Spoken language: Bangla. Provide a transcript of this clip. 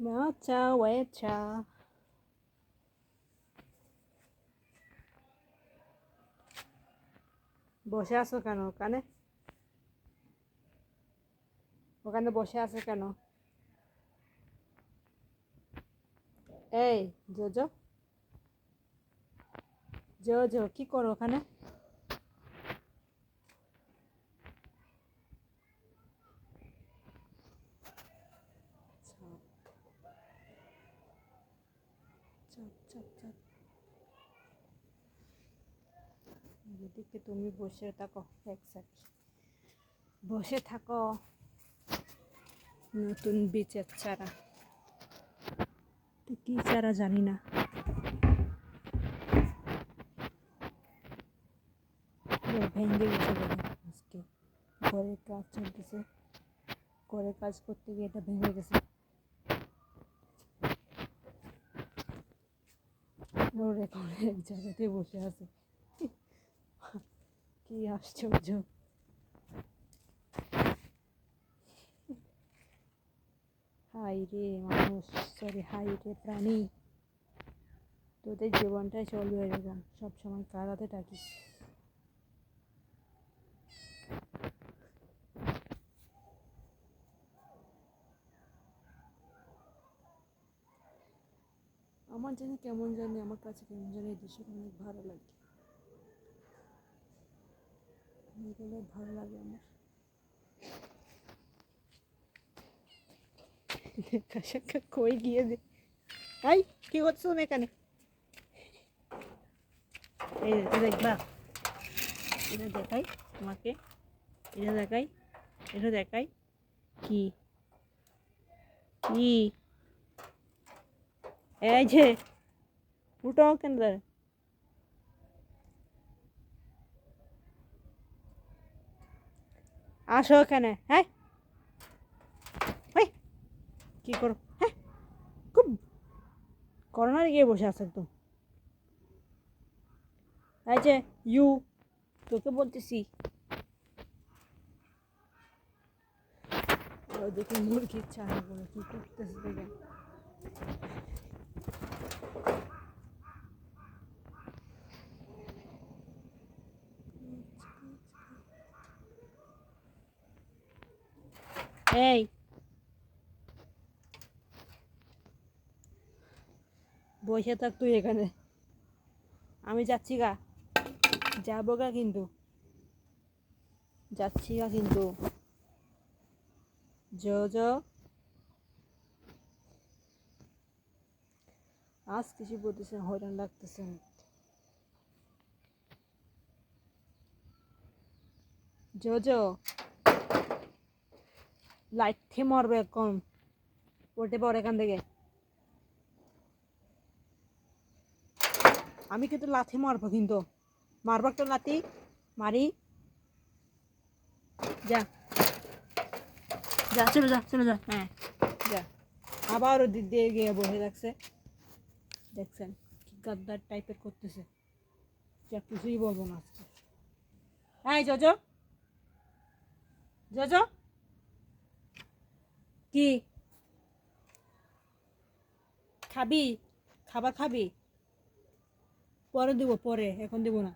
matcha ওয়েচা বসে আছো কেন ওখানে? ওখানে বসে আছো কেন? এই জোজো জোজো কি করো ওখানে? চাপ চাপ চাপ। এদিকে তুমি বসে থাকো, এক সেকেন্ড বসে থাকো। নতুন বীজের চারা, তো কি চারা জানি না। ভেঙে গেছে বলে আজকে ঘরের কাজ চলতেছে, ঘরের কাজ করতে গিয়ে এটা ভেঙে গেছে। ওরে করে এক জায়গাতে বসে আছে, কি আশ্চর্য। হাই রে মানুষ, সরি হাই রে প্রাণী, তোদের জীবনটাই চলবে এরকম সবসময় কারাতে থাকিস। আমার জানি কেমন জানি, আমার কাছে কেমন জানি এই দৃশ্যটা অনেক ভালো লাগে, এগুলো ভালো লাগে আমার। দেখা সাক্ষাৎ কই গিয়ে দে। তাই কি করছো তুমি এখানে? এই এটা দেখবা, এটা দেখাই তোমাকে, এটা দেখাই, এটা দেখাই। কি কি এই যে উঠো কেন ধরে? আসো এখানে। হ্যাঁ কি করো? হ্যাঁ খুব করোনার গিয়ে বসে আছে একদম। এই যে ইউ, তোকে বলতেছি। দেখি মুরগির চারা করে কি করতেছে দেখে। এই বসে থাক তুই এখানে, আমি যাচ্ছি গা, যাবো গা কিন্তু, যাচ্ছি গা কিন্তু। জো আজ কিছু বলতেছে, হয়রান লাগতেছে। জো লাইট থে মরবে এখন, উঠে পড় এখান থেকে। আমি কিন্তু লাথি মারবো কিন্তু, মারবো একটা লাথি মারি। যা যা চলে যা চলে যা, হ্যাঁ যা। আবার ওদিক দিয়ে গিয়ে বসে থাকছে, দেখছেন কি গাদ্দার টাইপের করতেছে, যা কিছুই বলবো না আজকে। হ্যাঁ জজো জজো কি খাবি? খাবার খাবি? পরে দিব, পরে, এখন দিব না।